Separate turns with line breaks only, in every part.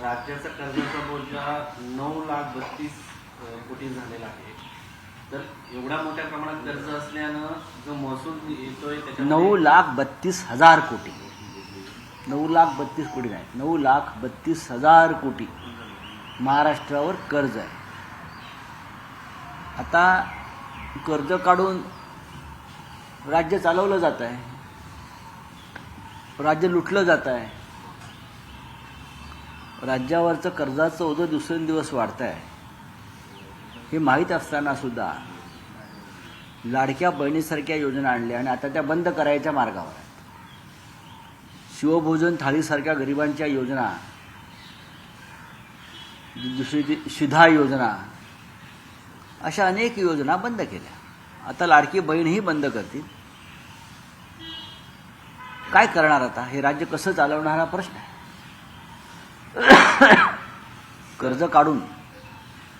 राज्याचा कर्जाचा बोजा 9,32,00,000 कोटी झालेला आहे. तर एवढ्या मोठ्या प्रमाणात कर्ज असल्यानं जो महसूल येतोय त्याच्या
9,32,000 कोटी, 9,32,000 कोटी नाही, 9,32,000 कोटी महाराष्ट्रावर कर्ज आहे. आता कर्ज काढून राज्य चालवलं जात आहे, राज्य लुटलं जात आहे. राज्यावरचं कर्जाचं ओझं दिवसेंदिवस वाढत आहे. हे माहीत असताना सुद्धा लाडक्या बहिणीसारख्या योजना आणल्या आणि आता त्या बंद करायच्या मार्गावर आहेत. शिवभोजन थाळीसारख्या गरिबांच्या योजना, दुसरी शिधा योजना, अशा अनेक योजना बंद केल्या. आता लाडकी बहीणही बंद करतील. काय करणार आता? हे राज्य कसं चालवणार हा प्रश्न आहे. कर्ज काढून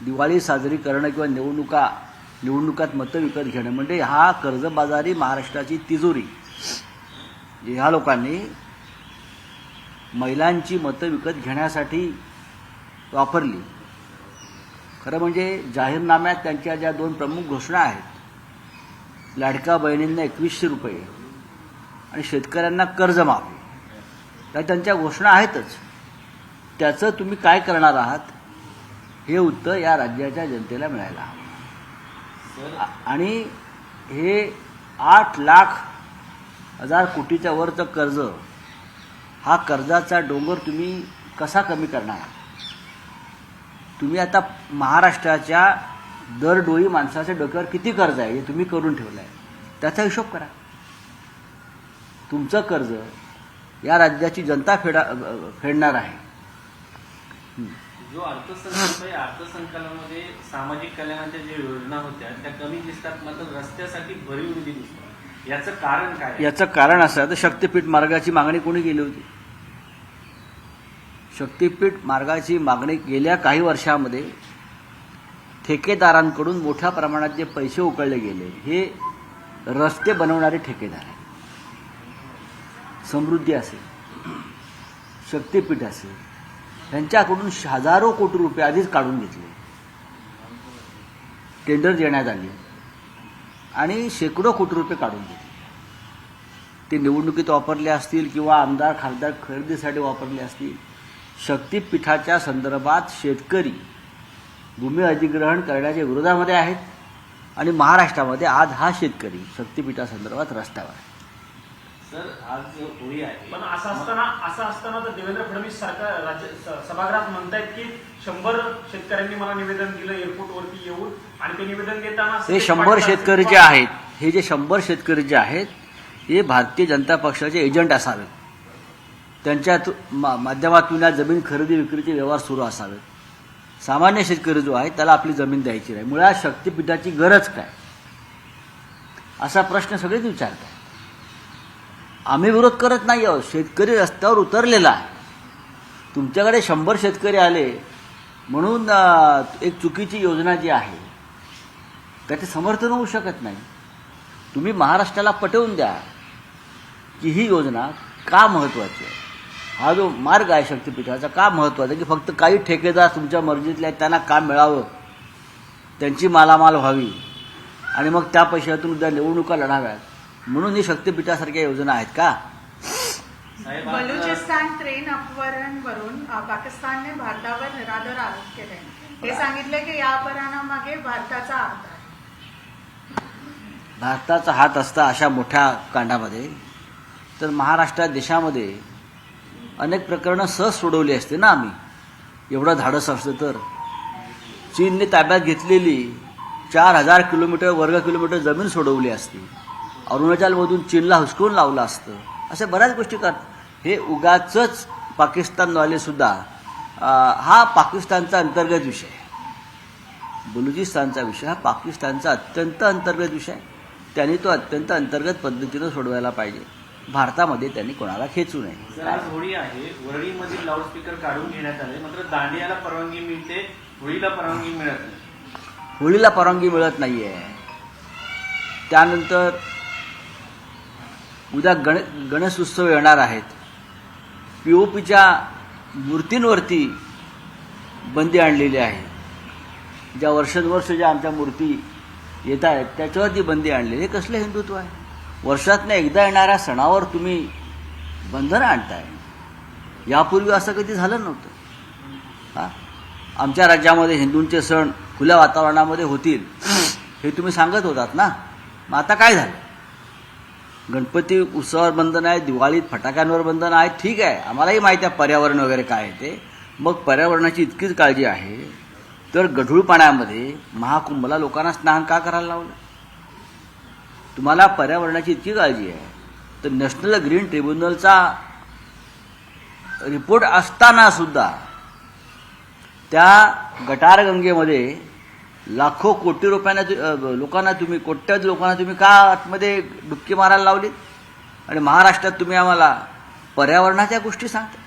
दिवाळी साजरी करणं किंवा निवडणुकात मतं विकत घेणं म्हणजे हा कर्जबाजारी महाराष्ट्राची तिजोरी ह्या लोकांनी महिलांची मतं विकत घेण्यासाठी वापरली. खरं म्हणजे जाहीरनाम्यात त्यांच्या ज्या 2 प्रमुख घोषणा आहेत, लाडक्या बहिणींना 2100 रुपये आणि शेतकऱ्यांना कर्जमाफी, त्या त्यांच्या घोषणा आहेतच. त्याचं तुम्ही काय करणार आहात हे उत्तर या राज्याच्या जनतेला मिळायला हवं. आणि हे 8,00,000 कोटीच्या वरचं कर्ज, हा कर्जाचा डोंगर तुम्ही कसा कमी करणार आहात? तुम्ही आता महाराष्ट्राच्या दरडोई माणसाच्या डोक्यावर किती कर्ज आहे हे तुम्ही करून ठेवलं आहे, त्याचा हिशोब करा. तुमचं कर्ज या राज्याची जनता फेडणार आहे.
जो अर्थसंकल्प आहे, अर्थसंकल्पामध्ये सामाजिक कल्याणाच्या ज्या योजना होत्या त्या कमी दिसतात, मात्र रस्त्यासाठी भरीव निधी दिसतो. याचं कारण काय?
याचं कारण असं तर शक्तीपीठ मार्गाची मागणी कोणी केली होती? शक्तीपीठ मार्गाची मागणी गेल्या काही वर्षामध्ये ठेकेदारांकडून मोठ्या प्रमाणात जे पैसे उकळले गेले, हे रस्ते बनवणारे ठेकेदार आहेत. समृद्धी असेल, शक्तीपीठ असेल, त्यांच्याकडून हजारो कोटी रुपये आधीच काढून घेतले, टेंडर देण्यात आली आणि शेकडो कोटी रुपये काढून घेतले. ते निवडणुकीत वापरले असतील किंवा आमदार खासदार खरेदीसाठी वापरले असतील. शक्तीपीठाच्या संदर्भात शेतकरी भूमी अधिग्रहण करण्याच्या विरोधामध्ये आहेत आणि महाराष्ट्रामध्ये आज हा शेतकरी शक्तीपीठासंदर्भात रस्त्यावर आहे.
सर, आज होळी आहे,
पण असं असताना तर देवेंद्र फडणवीस सरकार राज्य सभागृहात म्हणतायत की 100 शेतकऱ्यांनी मला निवेदन दिलं एअरपोर्टवरती येऊन, आणि ते निवेदन देताना
हे 100 शेतकरी जे आहेत, हे जे 100 शेतकरी जे आहेत, हे भारतीय जनता पक्षाचे एजंट असावेत. त्यांच्या माध्यमातून या जमीन खरेदी विक्रीचे व्यवहार सुरू असावेत. सामान्य शेतकरी जो आहे त्याला आपली जमीन द्यायची नाही. मुळात शक्तीपीठाची गरज काय, असा प्रश्न सगळेच विचारतात. आम्ही विरोध करत नाही आहोत. शेतकरी रस्त्यावर उतरलेला आहे. तुमच्याकडे 100 शेतकरी आले म्हणून एक चुकीची योजना जी आहे त्याचे समर्थन होऊ शकत नाही. तुम्ही महाराष्ट्राला पटवून द्या की ही योजना का महत्त्वाची आहे. हा जो मार्ग आहे शक्तीपीठाचा का महत्त्वाचा आहे की फक्त काही ठेकेदार तुमच्या मर्जीतले आहेत, त्यांना काम मिळावं, त्यांची मालामाल व्हावी आणि मग त्या पैशातून उद्या निवडणुका लढाव्यात म्हणून ही शक्तीपीठासारख्या योजना आहेत का?
बलुचिस्तान ट्रेन अपहरणवरून पाकिस्तानने भारतावर निराधार आरोप केले. हे सांगितले की या अपहरणामागे भारताचा हात आहे.
भारताचा हात असता अशा मोठ्या कांडामध्ये तर महाराष्ट्रात देशामध्ये अनेक प्रकरणं सहज सोडवली असते ना. आम्ही एवढं धाडस असतं तर चीनने ताब्यात घेतलेली 4,000 किलोमीटर वर्ग किलोमीटर जमीन सोडवली असती. अरुणाचलमधून चीनला हुसकून लावलं असतं. अशा बऱ्याच गोष्टी करतात. हे उगाचच पाकिस्तानवाले सुद्धा हा पाकिस्तानचा अंतर्गत विषय आहे. बलुचिस्तानचा विषय हा पाकिस्तानचा अत्यंत अंतर्गत विषय आहे. त्यांनी तो अत्यंत अंतर्गत पद्धतीनं सोडवायला पाहिजे. भारतामध्ये त्यांनी कोणाला खेचू नये.
सर, आज होळी आहे, वरळीमधील लाऊडस्पीकर काढून घेण्यात आले, मात्र दांडियाला परवानगी मिळते, होळीला परवानगी मिळत नाही.
होळीला परवानगी मिळत नाहीये. त्यानंतर उद्या गणेश उत्सव येणार आहेत. POPच्या मूर्तींवरती बंदी आणलेली आहे. ज्या वर्षानुवर्ष ज्या आमच्या मूर्ती येत आहेत त्याच्यावरती बंदी आणलेली. हे कसलं हिंदुत्व आहे? वर्षातनं एकदा येणाऱ्या सणावर तुम्ही बंधनं आणताय. यापूर्वी असं कधी झालं नव्हतं. आमच्या राज्यामध्ये हिंदूंचे सण खुल्या वातावरणामध्ये होतील हे तुम्ही सांगत होतात ना. मग आता काय झालं? गणपती उत्सवावर बंधन आहे, दिवाळीत फटाक्यांवर बंधन आहे, ठीक आहे, आम्हालाही माहिती आहे पर्यावरण वगैरे काय आहे ते. मग पर्यावरणाची इतकीच काळजी आहे तर गढूळ पाण्यामध्ये महाकुंभला लोकांना स्नान का करायला लावलं? तुम्हाला पर्यावरणाची इतकी काळजी आहे तर नॅशनल ग्रीन ट्रिब्युनलचा रिपोर्ट असताना सुद्धा त्या गटारगंगेमध्ये लाखो कोटी रुपयांना लोकांना तुम्ही कोट्यावधी लोकांना तुम्ही का आतमध्ये डुबकी मारायला लावलीत? आणि महाराष्ट्रात तुम्ही आम्हाला पर्यावरणाच्या गोष्टी सांगता.